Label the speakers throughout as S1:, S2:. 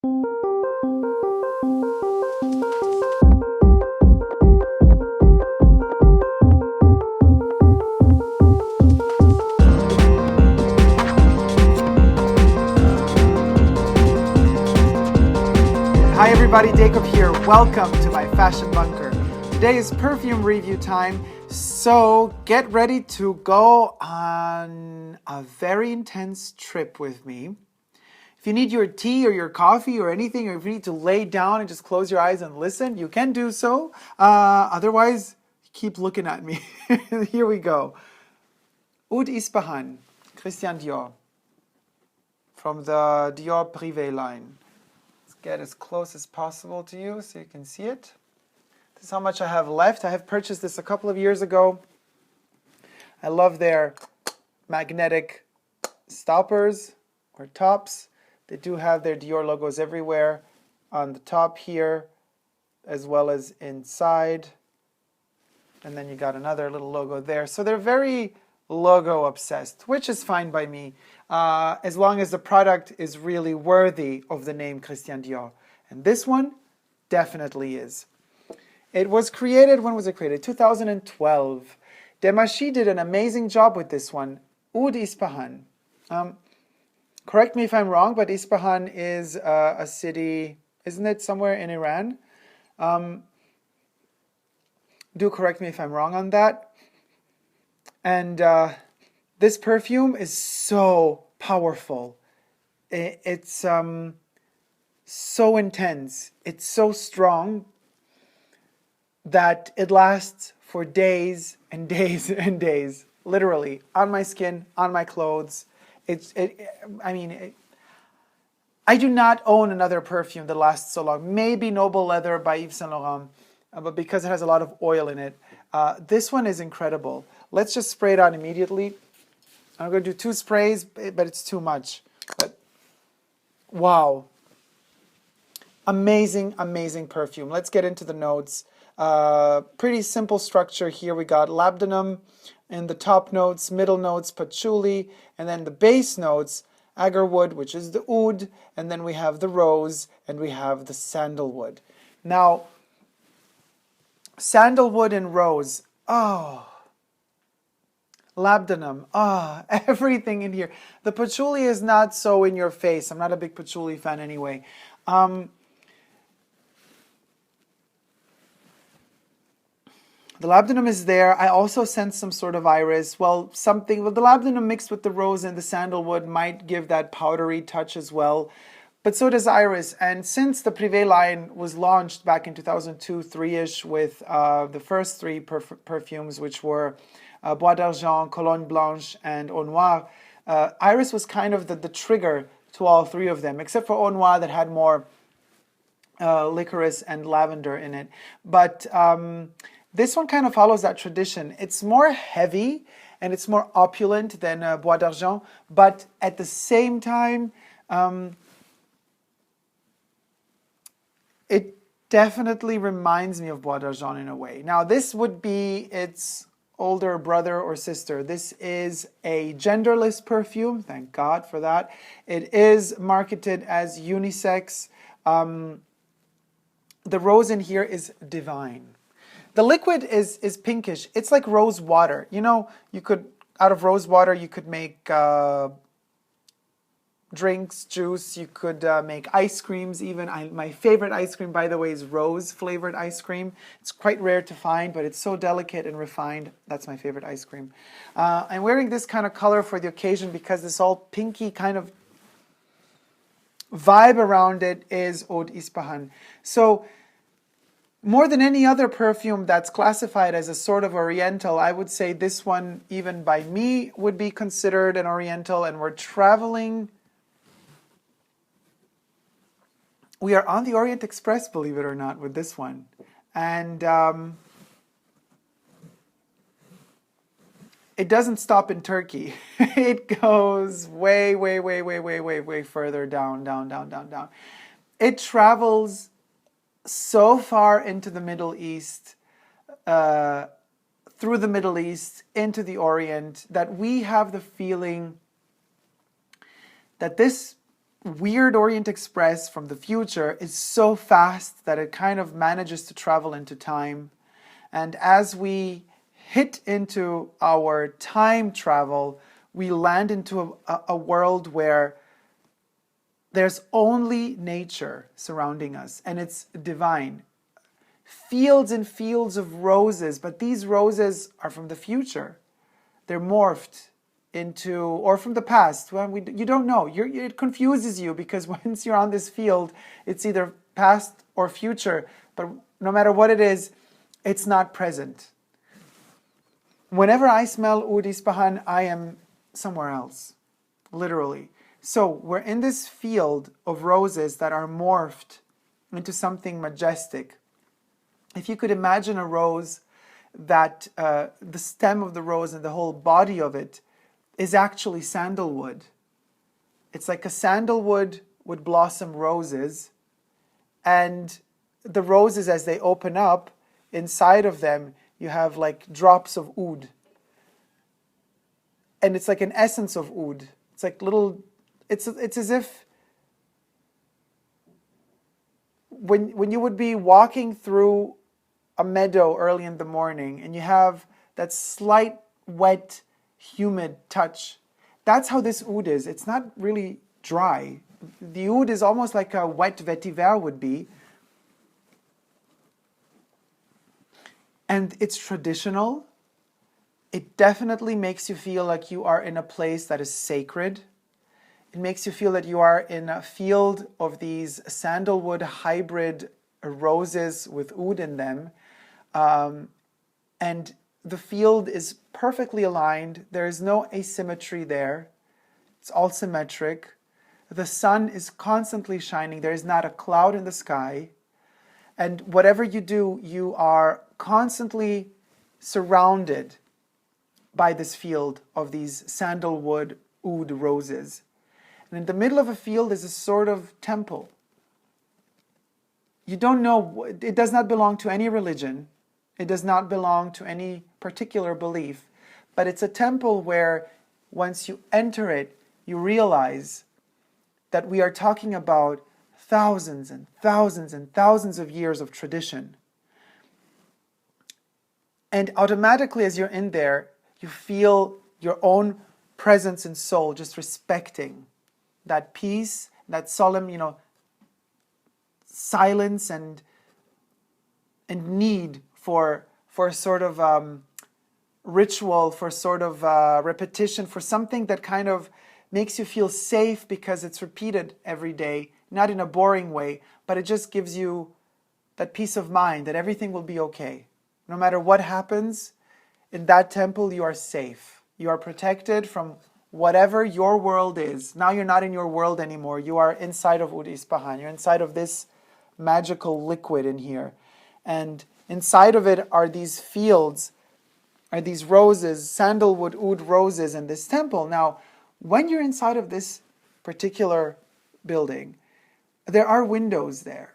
S1: Hi everybody, Dacob here. Welcome to my fashion bunker. Today is perfume review time, so get ready to go on a very intense trip with me. If you need your tea or your coffee or anything, or if you need to lay down and just close your eyes and listen, you can do so. Otherwise, keep looking at me. Here we go. Oud Ispahan, Christian Dior, from the Dior Privé line. Get as close as possible to you so you can see it. This is how much I have left. I have purchased this a couple of years ago. I love their magnetic stoppers or tops. They do have their Dior logos everywhere on the top here as well as inside. And then you got another little logo there. So they're very logo obsessed, which is fine by me, as long as the product is really worthy of the name Christian Dior. And this one definitely is. It was created, when was it created? 2012. Demachi did an amazing job with this one. Oud Ispahan. Correct me if I'm wrong, but Ispahan is a city, isn't it, somewhere in Iran? Do correct me if I'm wrong on that. And this perfume is so powerful. It's so intense. It's so strong that it lasts for days and days and days. Literally, on my skin, on my clothes. I do not own another perfume that lasts so long. Maybe Noble Leather by Yves Saint Laurent, but because it has a lot of oil in it. This one is incredible. Let's just spray it on immediately. I'm going to do 2 sprays, but it's too much. But wow. Amazing, amazing perfume. Let's get into the notes. Pretty simple structure here. We got labdanum in the top notes, middle notes, patchouli, and then the base notes, agarwood, which is the oud, and then we have the rose, and we have the sandalwood. Now, sandalwood and rose, labdanum, everything in here. The patchouli is not so in your face. I'm not a big patchouli fan anyway. The labdanum is there. I also sense some sort of iris. Well, the labdanum mixed with the rose and the sandalwood might give that powdery touch as well. But so does iris. And since the Privé line was launched back in 2002-3-ish with the first 3 perfumes, which were Bois d'Argent, Cologne Blanche, and Eau Noire, iris was kind of the trigger to all 3 of them, except for Eau Noire that had more licorice and lavender in it. But this one kind of follows that tradition. It's more heavy and it's more opulent than Bois d'Argent, but at the same time, it definitely reminds me of Bois d'Argent in a way. Now, this would be its older brother or sister. This is a genderless perfume, thank God for that. It is marketed as unisex. The rose in here is divine. The liquid is pinkish. It's like rose water. You know, out of rose water, you could make drinks, juice, you could make ice creams even. My favorite ice cream, by the way, is rose flavored ice cream. It's quite rare to find, but it's so delicate and refined. That's my favorite ice cream. I'm wearing this kind of color for the occasion because this all pinky kind of vibe around it is Oud Ispahan. So more than any other perfume that's classified as a sort of oriental, I would say this one, even by me, would be considered an oriental, and we're traveling. We are on the Orient Express, believe it or not, with this one. And it doesn't stop in Turkey. It goes way, way, way, way, way, way, way further down, down, down, down, down. It travels so far into the Middle East, through the Middle East, into the Orient, that we have the feeling that this weird Orient Express from the future is so fast that it kind of manages to travel into time. And as we hit into our time travel, we land into a world where there's only nature surrounding us, and it's divine. Fields and fields of roses, but these roses are from the future. They're morphed into, or from the past. Well, you don't know. It confuses you because once you're on this field, it's either past or future, but no matter what it is, it's not present. Whenever I smell Oud Ispahan, I am somewhere else, literally. So we're in this field of roses that are morphed into something majestic. If you could imagine a rose that the stem of the rose and the whole body of it is actually sandalwood. It's like a sandalwood would blossom roses, and the roses, as they open up, inside of them you have like drops of oud. And it's like an essence of oud. It's like little, it's as if when you would be walking through a meadow early in the morning and you have that slight wet, humid touch. That's how this oud is. It's not really dry. The oud is almost like a wet vetiver would be. And it's traditional. It definitely makes you feel like you are in a place that is sacred. It makes you feel that you are in a field of these sandalwood hybrid roses with oud in them. And the field is perfectly aligned. There is no asymmetry there. It's all symmetric. The sun is constantly shining. There is not a cloud in the sky. And whatever you do, you are constantly surrounded by this field of these sandalwood oud roses. And in the middle of a field is a sort of temple. You don't know, it does not belong to any religion. It does not belong to any particular belief. But it's a temple where once you enter it, you realize that we are talking about thousands and thousands and thousands of years of tradition. And automatically as you're in there, you feel your own presence and soul just respecting that peace, that solemn, silence and need for a sort of ritual, for sort of repetition, for something that kind of makes you feel safe because it's repeated every day, not in a boring way, but it just gives you that peace of mind that everything will be okay. No matter what happens, in that temple you are safe. You are protected from whatever your world is. Now you're not in your world anymore. You are inside of Oud Ispahan. You're inside of this magical liquid in here. And inside of it are these fields, are these roses, sandalwood oud roses in this temple. Now, when you're inside of this particular building, there are windows there.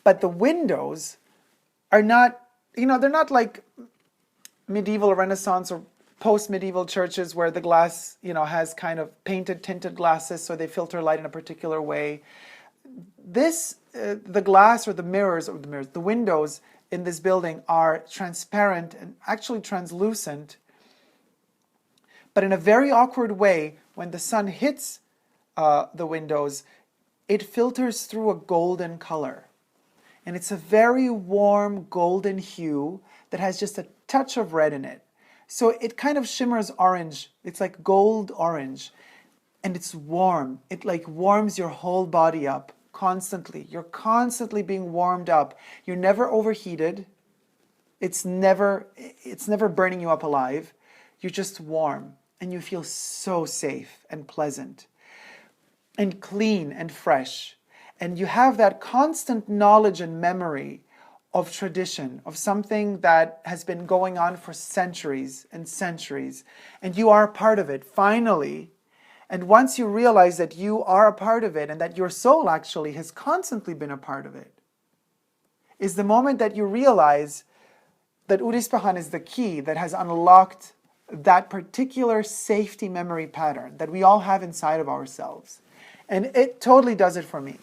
S1: But the windows are not, they're not like medieval Renaissance or post-medieval churches where the glass, has kind of painted, tinted glasses so they filter light in a particular way. The glass or the windows in this building are transparent and actually translucent, but in a very awkward way. When the sun hits the windows, it filters through a golden color. And it's a very warm golden hue that has just a touch of red in it. So it kind of shimmers orange. It's like gold orange. And it's warm. It like warms your whole body up constantly. You're constantly being warmed up. You're never overheated. It's never burning you up alive. You're just warm. And you feel so safe and pleasant and clean and fresh. And you have that constant knowledge and memory of tradition, of something that has been going on for centuries and centuries. And you are a part of it, finally. And once you realize that you are a part of it and that your soul actually has constantly been a part of it, is the moment that you realize that Oud Ispahan is the key that has unlocked that particular safety memory pattern that we all have inside of ourselves. And it totally does it for me.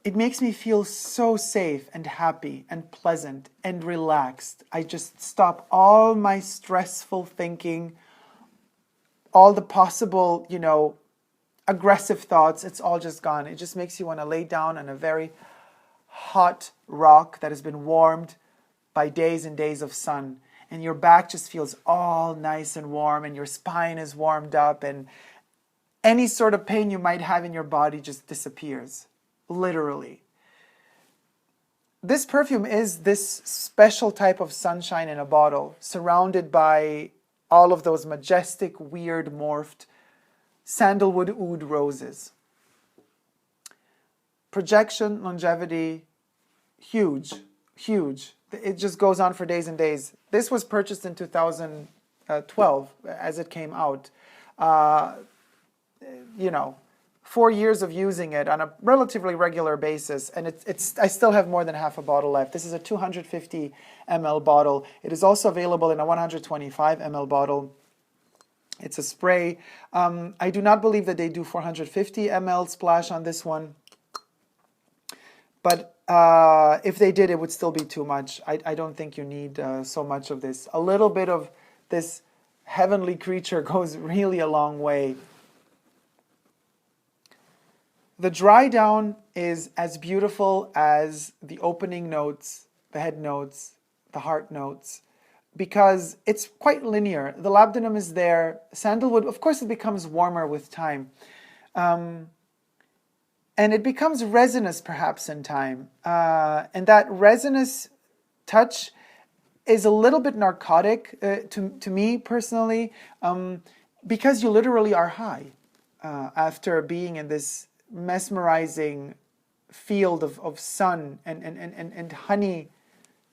S1: It makes me feel so safe and happy and pleasant and relaxed. I just stop all my stressful thinking, all the possible, aggressive thoughts. It's all just gone. It just makes you want to lay down on a very hot rock that has been warmed by days and days of sun. And your back just feels all nice and warm, and your spine is warmed up, and any sort of pain you might have in your body just disappears. Literally. This perfume is this special type of sunshine in a bottle, surrounded by all of those majestic, weird, morphed sandalwood oud roses. Projection, longevity, huge, huge. It just goes on for days and days. This was purchased in 2012 as it came out. 4 years of using it on a relatively regular basis, and I still have more than half a bottle left. This is a 250 ml bottle. It is also available in a 125 ml bottle. It's a spray. I do not believe that they do 450 ml splash on this one, but if they did, it would still be too much. I don't think you need so much of this. A little bit of this heavenly creature goes really a long way. The dry down is as beautiful as the opening notes, the head notes, the heart notes, because it's quite linear. The labdanum is there. Sandalwood, of course, it becomes warmer with time. And it becomes resinous perhaps in time. And that resinous touch is a little bit narcotic to me personally, because you literally are high after being in this mesmerizing field of sun and honey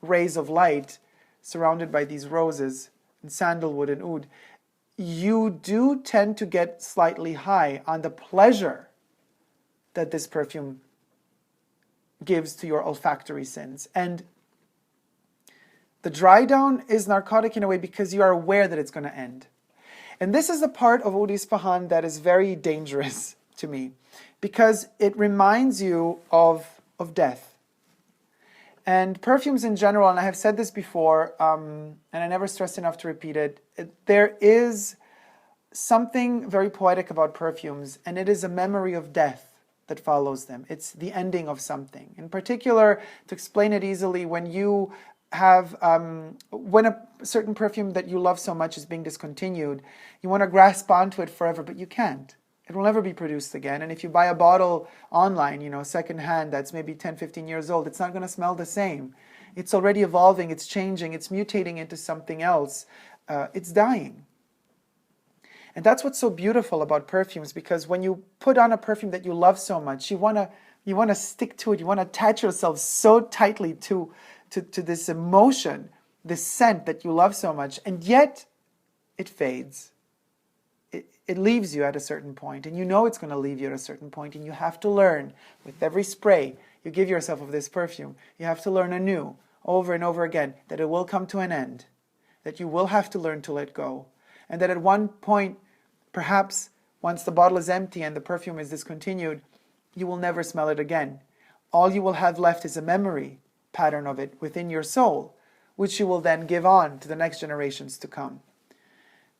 S1: rays of light surrounded by these roses and sandalwood and oud. You do tend to get slightly high on the pleasure that this perfume gives to your olfactory sense. And the dry down is narcotic in a way because you are aware that it's going to end. And this is the part of Oud Ispahan that is very dangerous to me, because it reminds you of death. And perfumes in general, and I have said this before, and I never stress enough to repeat it, there is something very poetic about perfumes, and it is a memory of death that follows them. It's the ending of something. In particular, to explain it easily, when you have, when a certain perfume that you love so much is being discontinued, you want to grasp onto it forever, but you can't. It will never be produced again. And if you buy a bottle online, secondhand, that's maybe 10, 15 years old, it's not going to smell the same. It's already evolving, it's changing, it's mutating into something else. It's dying. And that's what's so beautiful about perfumes, because when you put on a perfume that you love so much, you want to stick to it, you want to attach yourself so tightly to this emotion, this scent that you love so much, and yet it fades. It leaves you at a certain point, and you know it's going to leave you at a certain point, and you have to learn with every spray you give yourself of this perfume, you have to learn anew, over and over again, that it will come to an end, that you will have to learn to let go, and that at one point, perhaps once the bottle is empty and the perfume is discontinued, you will never smell it again. All you will have left is a memory pattern of it within your soul, which you will then give on to the next generations to come.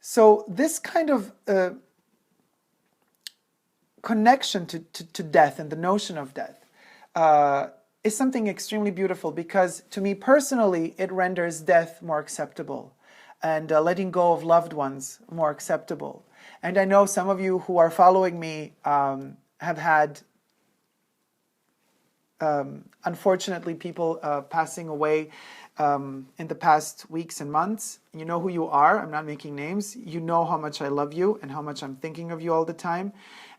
S1: So this kind of connection to death and the notion of death is something extremely beautiful, because to me personally it renders death more acceptable, and letting go of loved ones more acceptable. And I know some of you who are following me have had, unfortunately, people passing away in the past weeks and months. You know who you are. I'm not making names. You know how much I love you and how much I'm thinking of you all the time.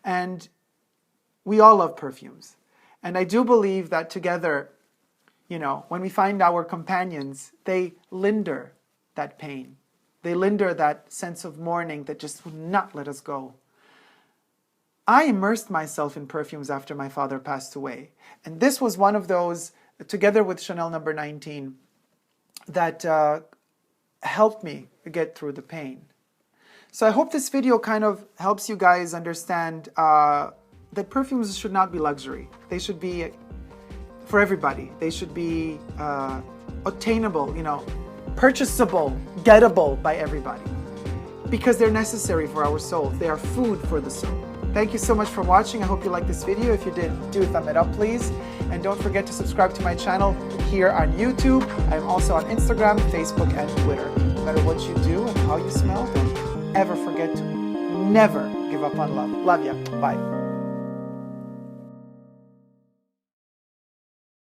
S1: And we all love perfumes. And I do believe that together, when we find our companions, they linder that pain. They linder that sense of mourning that just would not let us go. I immersed myself in perfumes after my father passed away. And this was one of those, together with Chanel No. 19, that helped me get through the pain. So I hope this video kind of helps you guys understand that perfumes should not be luxury. They should be for everybody. They should be attainable, purchasable, gettable by everybody. Because they're necessary for our souls. They are food for the soul. Thank you so much for watching. I hope you liked this video. If you did, do a thumb it up, please. And don't forget to subscribe to my channel here on YouTube. I'm also on Instagram, Facebook, and Twitter. No matter what you do and how you smell, don't ever forget to never give up on love. Love ya. Bye.